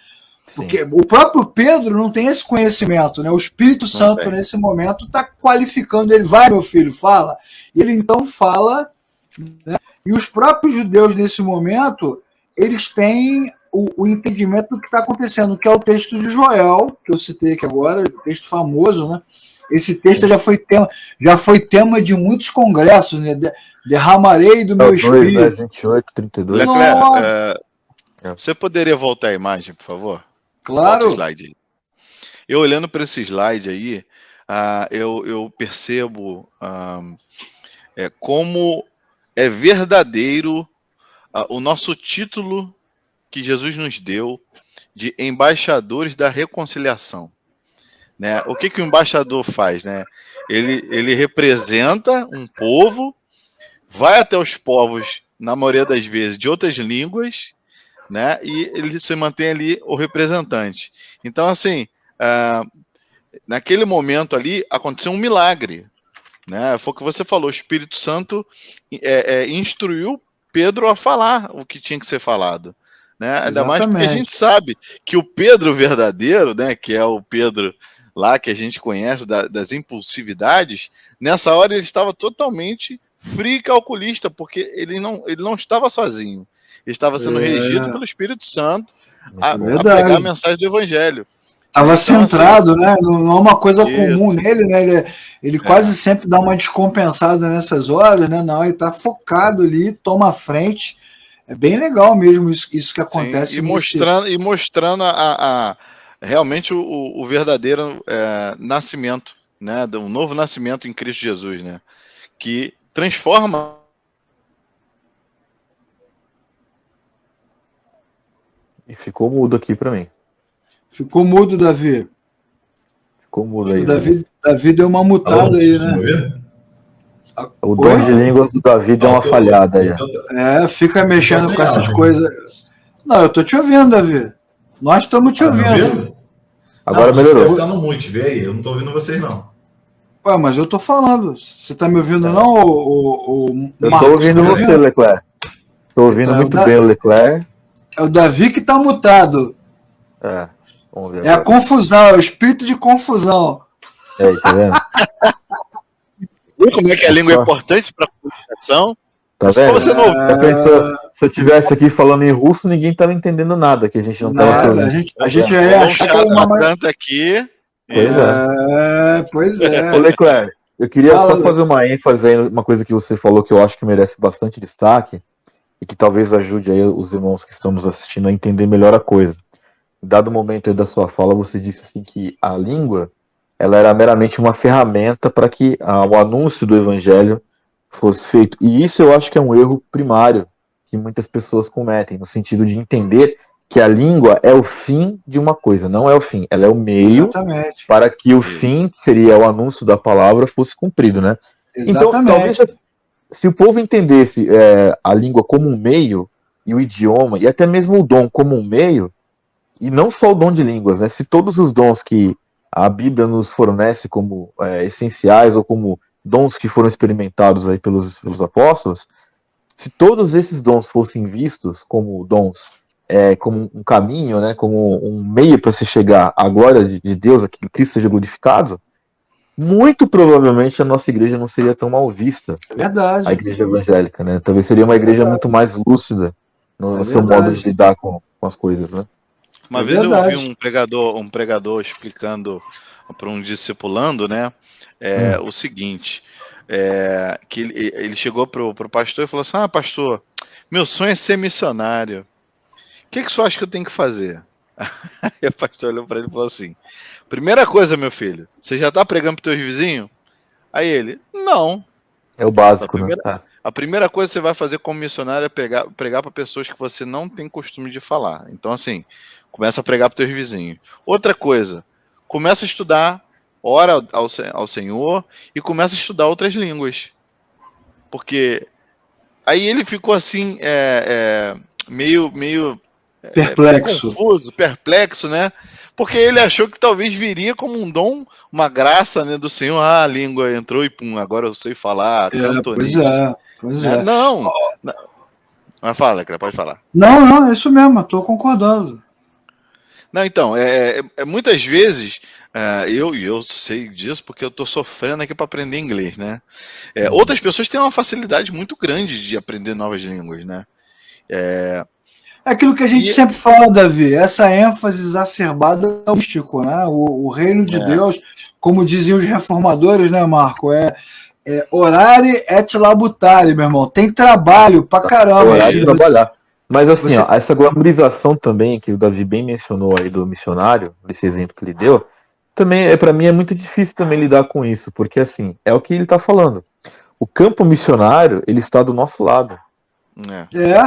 Porque o próprio Pedro não tem esse conhecimento, né? O Espírito Santo, nesse momento, está qualificando ele. Vai, meu filho, fala. E ele, então, fala, né? E os próprios judeus, nesse momento, eles têm o entendimento do que está acontecendo, que é o texto de Joel, que eu citei aqui agora, texto famoso, né? Esse texto já foi tema de muitos congressos, né? Derramarei do meu espírito. 28, 32. Leclerc, você poderia voltar a imagem, por favor? Claro. Volta o slide aí. Eu olhando para esse slide aí, eu percebo como é verdadeiro o nosso título que Jesus nos deu de embaixadores da reconciliação. Né? O que o embaixador faz? Né? Ele representa um povo, vai até os povos, na maioria das vezes, de outras línguas, né? E ele se mantém ali o representante. Então, assim, naquele momento ali, aconteceu um milagre. Né? Foi o que você falou, o Espírito Santo instruiu Pedro a falar o que tinha que ser falado. Né? Ainda mais porque a gente sabe que o Pedro verdadeiro, né, que é o Pedro lá que a gente conhece das impulsividades, nessa hora ele estava totalmente frio e calculista, porque ele não estava sozinho. Ele estava sendo regido pelo Espírito Santo a pregar a mensagem do Evangelho. Estava centrado, assim, né? Não é uma coisa comum nele, né? Ele quase sempre dá uma descompensada nessas horas, né? Não, ele está focado ali, toma a frente. É bem legal mesmo isso que acontece. Sim, e mostrando realmente o verdadeiro nascimento, né? Um novo nascimento em Cristo Jesus, né? Que transforma. E ficou mudo aqui para mim. Ficou mudo, Davi. Ficou mudo aí. Davi deu uma mutada aí, né? O dom de línguas do Davi deu uma falhada aí. Fica mexendo com essas coisas. Não, eu tô te ouvindo, Davi. Nós estamos te ouvindo. Agora melhorou. Você tá no mute, vê aí. Eu não tô ouvindo vocês, não. Ué, mas eu tô falando. Você tá me ouvindo, não, eu tô ouvindo você, Leclerc. Tô ouvindo muito bem o Leclerc. É o Davi que tá mutado. Vamos ver. É a confusão, é o espírito de confusão. Tá vendo? Viu como é que a língua é importante para a comunicação? Tá vendo? Você não... pensou, se eu tivesse aqui falando em russo, ninguém tava entendendo nada, que a gente não tava falando. A gente já ia achar que era uma canta aqui. Pois é. Ô, Leclerc, eu queria só fazer uma ênfase aí, uma coisa que você falou que eu acho que merece bastante destaque e que talvez ajude aí os irmãos que estão nos assistindo a entender melhor a coisa. Dado momento aí da sua fala, você disse assim que a língua ela era meramente uma ferramenta para que o anúncio do evangelho fosse feito. E isso eu acho que é um erro primário que muitas pessoas cometem, no sentido de entender que a língua é o fim de uma coisa, não é o fim, ela é o meio para que o fim, que seria o anúncio da palavra, fosse cumprido, né? Então, talvez, se o povo entendesse a língua como um meio, e o idioma, e até mesmo o dom como um meio, e não só o dom de línguas, né? Se todos os dons que a Bíblia nos fornece como essenciais ou como dons que foram experimentados aí pelos apóstolos, se todos esses dons fossem vistos como dons, como um caminho, né? Como um meio para se chegar à glória de Deus, a que Cristo seja glorificado, muito provavelmente a nossa igreja não seria tão mal vista. Verdade. A igreja evangélica, né? Talvez seria uma igreja muito mais lúcida no seu modo de lidar com as coisas, né? Uma vez eu ouvi um pregador explicando para um discipulando, né, o seguinte, que ele chegou pro pastor e falou assim: pastor, meu sonho é ser missionário. O que o senhor acha que eu tenho que fazer? Aí o pastor olhou para ele e falou assim: primeira coisa, meu filho, você já está pregando para os teus vizinhos? Aí ele: não. É o básico, né? A primeira coisa que você vai fazer como missionário é pregar para pessoas que você não tem costume de falar. Então, assim, começa a pregar para os teus vizinhos. Outra coisa, começa a estudar, ora ao Senhor e começa a estudar outras línguas. Porque aí ele ficou assim, meio perplexo. Confuso, perplexo, né? Porque ele achou que talvez viria como um dom, uma graça, né, do Senhor. A língua entrou e pum, agora eu sei falar, cantonês. Pois é. Não. Mas fala, Leclerc, pode falar. Não, é isso mesmo, estou concordando. Não, então, muitas vezes, eu sei disso porque eu estou sofrendo aqui para aprender inglês, né? Outras pessoas têm uma facilidade muito grande de aprender novas línguas, né? É aquilo que a gente sempre fala, Davi, essa ênfase exacerbada é o místico, né? O reino de Deus, como diziam os reformadores, né, Marco? Orare et labutare, meu irmão. Tem trabalho pra caramba. Orar e trabalhar. Mas assim, ó, essa glamorização também, que o Davi bem mencionou aí do missionário, desse exemplo que ele deu, também para mim é muito difícil também lidar com isso, porque assim, é o que ele está falando. O campo missionário, ele está do nosso lado.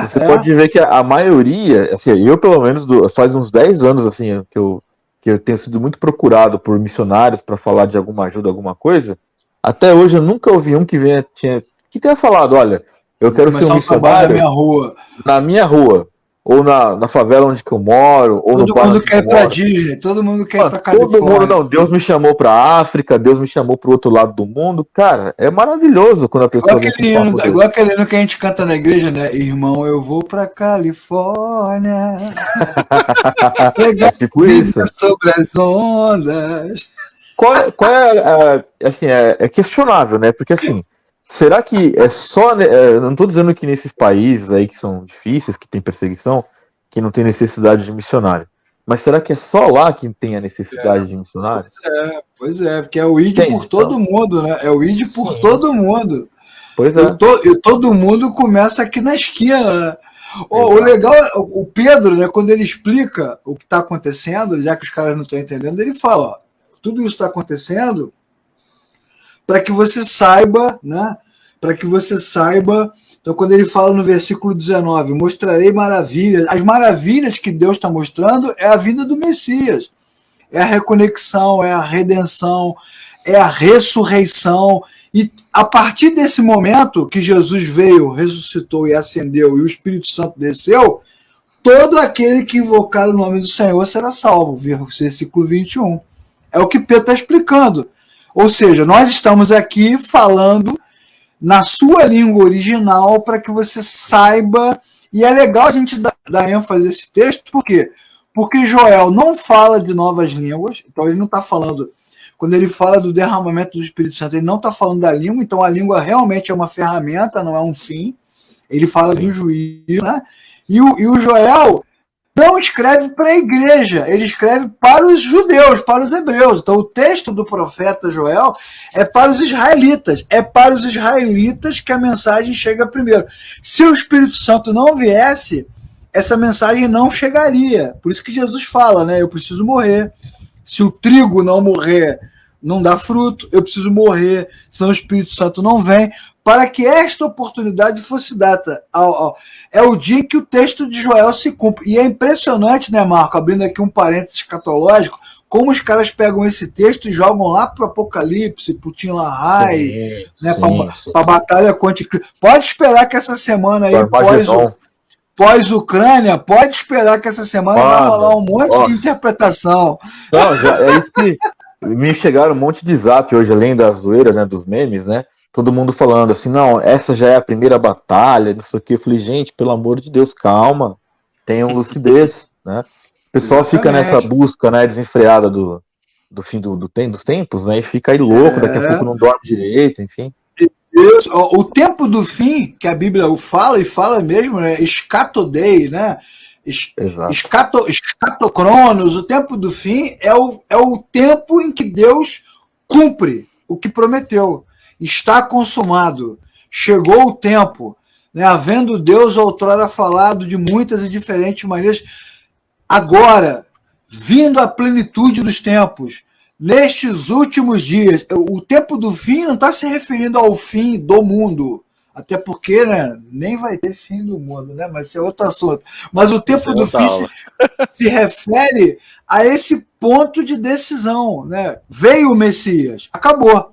Você pode ver que a maioria, assim, eu pelo menos faz uns 10 anos assim que eu tenho sido muito procurado por missionários para falar de alguma ajuda, alguma coisa. Até hoje eu nunca ouvi um que tenha falado, olha, eu quero ser um missionário na minha rua, ou na favela onde eu moro, ou todo mundo quer ir pra Disney, todo mundo quer ir pra Califórnia. Todo mundo, não, Deus me chamou pra África, Deus me chamou pro outro lado do mundo. Cara, é maravilhoso quando a pessoa igual aquele hino que a gente canta na igreja, né? Irmão, eu vou pra Califórnia. É tipo isso. Sobre as ondas. Qual é assim, é questionável, né? Porque assim, será que é só. Não estou dizendo que nesses países aí que são difíceis, que tem perseguição, que não tem necessidade de missionário. Mas será que é só lá que tem a necessidade de missionário? Pois é, porque é o ID por todo mundo, né? É o ID por todo mundo. Pois é. E todo mundo começa aqui na esquina, né? O legal é o Pedro, né? Quando ele explica o que está acontecendo, já que os caras não estão entendendo, ele fala: ó, tudo isso está acontecendo para que você saiba, né? Para que você saiba. Então, quando ele fala no versículo 19, mostrarei maravilhas. As maravilhas que Deus está mostrando é a vinda do Messias. É a reconexão, é a redenção, é a ressurreição. E a partir desse momento que Jesus veio, ressuscitou e ascendeu, e o Espírito Santo desceu, todo aquele que invocar o nome do Senhor será salvo. Versículo 21. É o que Pedro está explicando. Ou seja, nós estamos aqui falando na sua língua original para que você saiba. E é legal a gente dar ênfase a esse texto, por quê? Porque Joel não fala de novas línguas, então ele não está falando. Quando ele fala do derramamento do Espírito Santo, ele não está falando da língua, então a língua realmente é uma ferramenta, não é um fim. Ele fala do juízo, né? E o Joel não escreve para a igreja, ele escreve para os judeus, para os hebreus. Então o texto do profeta Joel é para os israelitas. É para os israelitas que a mensagem chega primeiro. Se o Espírito Santo não viesse, essa mensagem não chegaria. Por isso que Jesus fala, né? Eu preciso morrer. Se o trigo não morrer, não dá fruto. Eu preciso morrer, senão o Espírito Santo não vem. Para que esta oportunidade fosse dada. É o dia em que o texto de Joel se cumpre. E é impressionante, né, Marco, abrindo aqui um parênteses escatológico, como os caras pegam esse texto e jogam lá para o Apocalipse, para o Tim LaHaye, né, para a batalha contra Cristo. Pode esperar que essa semana aí, pós-Ucrânia, pode esperar que essa semana vai rolar um monte de interpretação. Não, é isso que me chegaram um monte de zap hoje, além da zoeira, né, dos memes, né? Todo mundo falando assim, não, essa já é a primeira batalha, não sei o que. Eu falei, gente, pelo amor de Deus, calma, tenham lucidez, né? O pessoal fica nessa busca, né, desenfreada do fim dos tempos, né? E fica aí louco, daqui a pouco não dorme direito, enfim. Isso, o tempo do fim, que a Bíblia fala, e fala mesmo, né? Escatodei, né? Escatocronos, o tempo do fim é o tempo em que Deus cumpre o que prometeu. Está consumado, chegou o tempo, né? Havendo Deus outrora falado de muitas e diferentes maneiras, agora, vindo a plenitude dos tempos, nestes últimos dias, o tempo do fim não está se referindo ao fim do mundo, até porque, né, nem vai ter fim do mundo, né? Mas isso é outro assunto. Mas o tempo do fim se refere a esse ponto de decisão, né? Veio o Messias, acabou.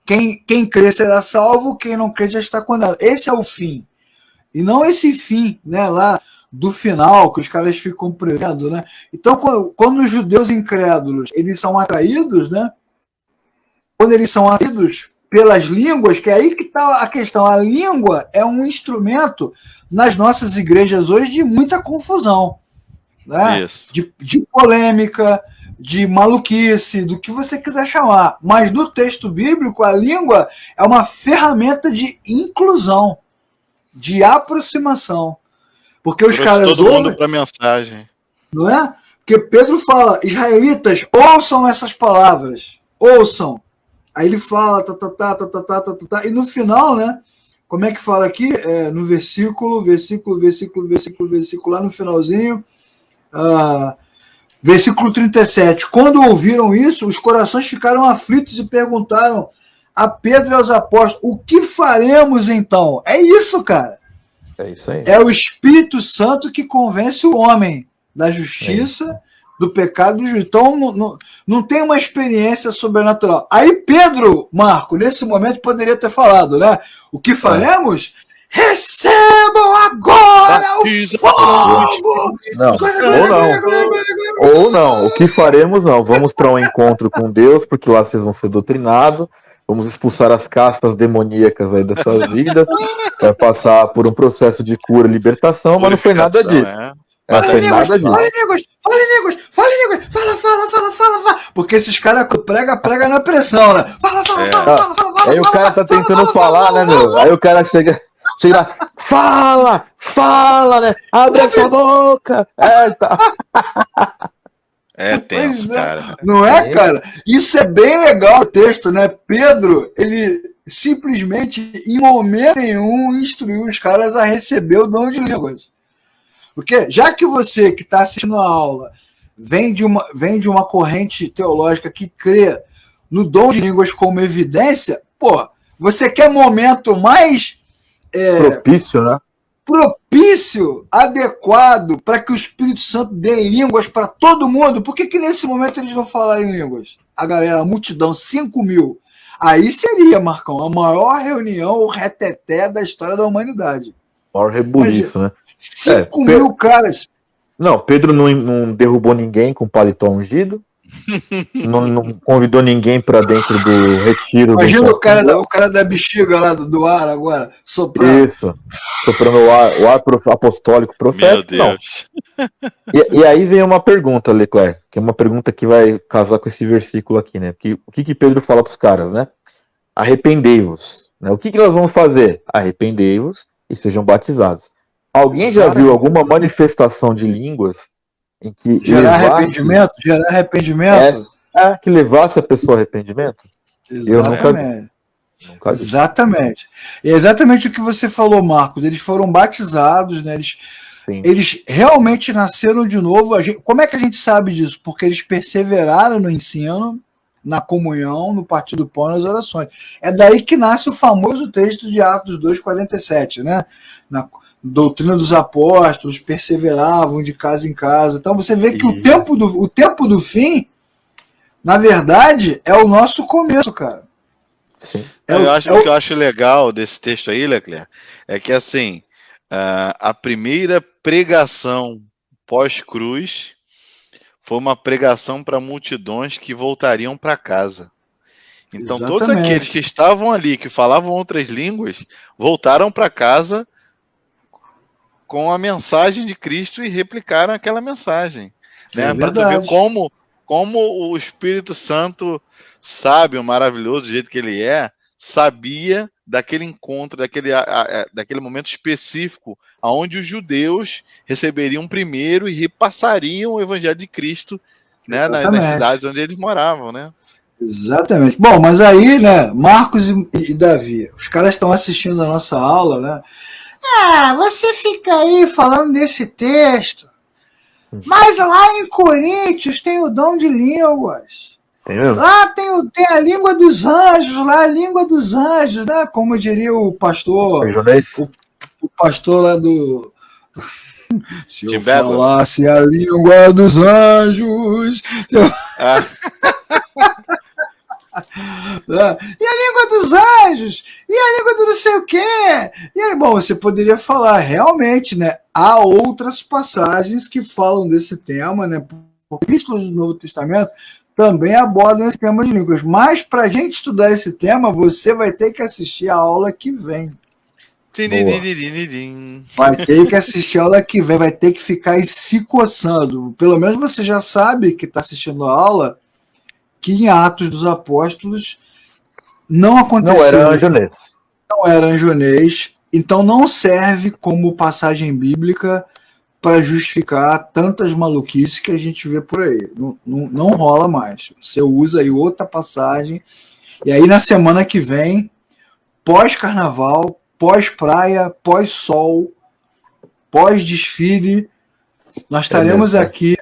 Quem crê será salvo, quem não crê já está condenado. Esse é o fim. E não esse fim, né, lá do final, que os caras ficam prevendo, né? Então, quando os judeus incrédulos, eles são atraídos, né? Quando eles são atraídos pelas línguas, que é aí que está a questão. A língua é um instrumento nas nossas igrejas hoje de muita confusão. né? De polêmica, de maluquice, do que você quiser chamar. Mas no texto bíblico, a língua é uma ferramenta de inclusão, de aproximação. Porque os caras todo mundo para mensagem. Não é? Porque Pedro fala, israelitas, ouçam essas palavras. Ouçam. Aí ele fala, e no final, né? Como é que fala aqui? No versículo, lá no finalzinho, versículo 37. Quando ouviram isso, os corações ficaram aflitos e perguntaram a Pedro e aos apóstolos, o que faremos então? É isso, cara. É isso aí. É o Espírito Santo que convence o homem da justiça, do pecado e do juízo. Então, não tem uma experiência sobrenatural. Aí Pedro, Marco, nesse momento poderia ter falado, né? O que faremos? Recebam agora o fogo! Não, ou não. O que faremos não. Vamos para um encontro com Deus, porque lá vocês vão ser doutrinados. Vamos expulsar as castas demoníacas aí das suas vidas. Vai passar por um processo de cura e libertação, mas não foi nada disso. Fala em línguas, fala. Porque esses caras prega na pressão, né? Fala. Aí o cara tá tentando falar, né, meu? Aí o cara chega lá, fala, né? Abre essa boca! Tá. É tenso, cara. Não é, cara? Isso é bem legal o texto, né? Pedro, ele simplesmente, em momento nenhum, instruiu os caras a receber o dom de línguas. Porque, já que você que está assistindo a aula vem de uma corrente teológica que crê no dom de línguas como evidência, pô, você quer momento mais propício, né? Propício, adequado para que o Espírito Santo dê línguas para todo mundo. Por que nesse momento eles não falaram em línguas? A galera, a multidão, 5.000. Aí seria, Marcão, a maior reunião, o reteté da história da humanidade. Maior rebuliço, né? 5.000 caras. Não, Pedro não derrubou ninguém com paletó ungido. não convidou ninguém para dentro do retiro. Imagina o cara da bexiga lá do ar agora, soprando. Isso, soprando o ar apostólico profético. Meu Deus. E aí vem uma pergunta, Leclerc, que é uma pergunta que vai casar com esse versículo aqui, né? Porque o que Pedro fala para os caras, né? Arrependei-vos. Né? O que nós vamos fazer? Arrependei-vos e sejam batizados. Alguém já viu alguma manifestação de línguas em que gerar arrependimento? Que levasse a pessoa a arrependimento? Exatamente. Exatamente. É exatamente o que você falou, Marcos. Eles foram batizados, né? Eles realmente nasceram de novo. Como é que a gente sabe disso? Porque eles perseveraram no ensino, na comunhão, no partir do pão, nas orações. É daí que nasce o famoso texto de Atos 2,47, né? Na doutrina dos apóstolos, perseveravam de casa em casa. Então você vê que o tempo do fim, na verdade, é o nosso começo, cara. Sim. O que eu acho legal desse texto aí, Leclerc, é que assim, a primeira pregação pós-cruz foi uma pregação para multidões que voltariam para casa. Então todos aqueles que estavam ali, que falavam outras línguas, voltaram para casa com a mensagem de Cristo e replicaram aquela mensagem, né? Para tu ver como o Espírito Santo, sábio, maravilhoso, do jeito que ele sabia daquele encontro, daquele momento específico, onde os judeus receberiam primeiro e repassariam o Evangelho de Cristo, né, nas cidades onde eles moravam, né? Exatamente. Bom, mas aí, né, Marcos e Davi, os caras estão assistindo a nossa aula, né? Você fica aí falando desse texto, mas lá em Coríntios tem o dom de línguas. Lá tem a língua dos anjos, né? Como diria o pastor, o pastor lá do... Se eu falasse a língua dos anjos... E a língua dos anjos, e a língua do não sei o quê. E aí, bom, você poderia falar realmente, né? Há outras passagens que falam desse tema, né? Epístolas do Novo Testamento também abordam esse tema de línguas. Mas para a gente estudar esse tema, você vai ter que assistir a aula que vem. Vai ter que assistir a aula que vem, vai ter que ficar aí se coçando. Pelo menos você já sabe que está assistindo a aula que em Atos dos Apóstolos não aconteceu. Não era anjonês. Não era anjonês, então não serve como passagem bíblica para justificar tantas maluquices que a gente vê por aí. Não rola mais. Você usa aí outra passagem, e aí na semana que vem, pós-carnaval, pós-praia, pós-sol, pós-desfile, nós estaremos aqui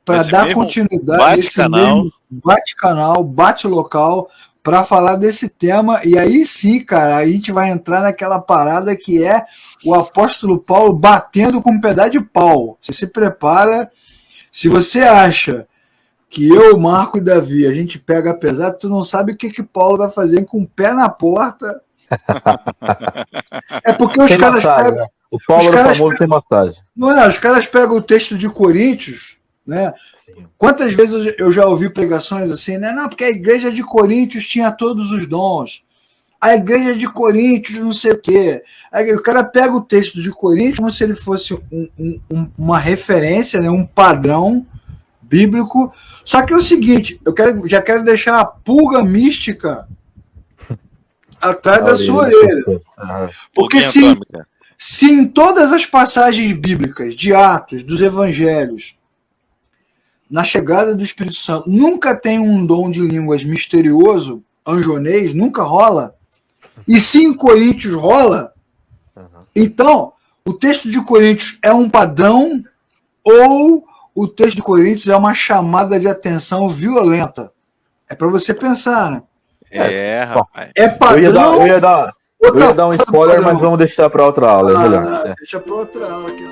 para dar continuidade nesse mesmo bate-canal, bate-local, para falar desse tema. E aí sim, cara, aí a gente vai entrar naquela parada que é o apóstolo Paulo batendo com um pedaço de pau. Você se prepara. Se você acha que eu, Marco e Davi, a gente pega pesado, tu não sabe o que Paulo vai fazer com o pé na porta. É porque os caras pegam... Né? O Paulo era famoso sem massagem. Não é, os caras pegam o texto de Coríntios, né? Sim. Quantas vezes eu já ouvi pregações assim, né? Não, porque a igreja de Coríntios tinha todos os dons. A igreja de Coríntios não sei o quê. Aí o cara pega o texto de Coríntios como se ele fosse uma referência, né? Um padrão bíblico. Só que é o seguinte, já quero deixar a pulga mística atrás da sua orelha. Porque se em todas as passagens bíblicas de Atos, dos Evangelhos, na chegada do Espírito Santo, nunca tem um dom de línguas misterioso, anjonês, nunca rola, e se em Coríntios rola, então o texto de Coríntios é um padrão ou o texto de Coríntios é uma chamada de atenção violenta? É para você pensar, né? Rapaz. É padrão. Eu ia dar um spoiler, mas vamos deixar para outra aula. É melhor. Deixa para outra aula aqui.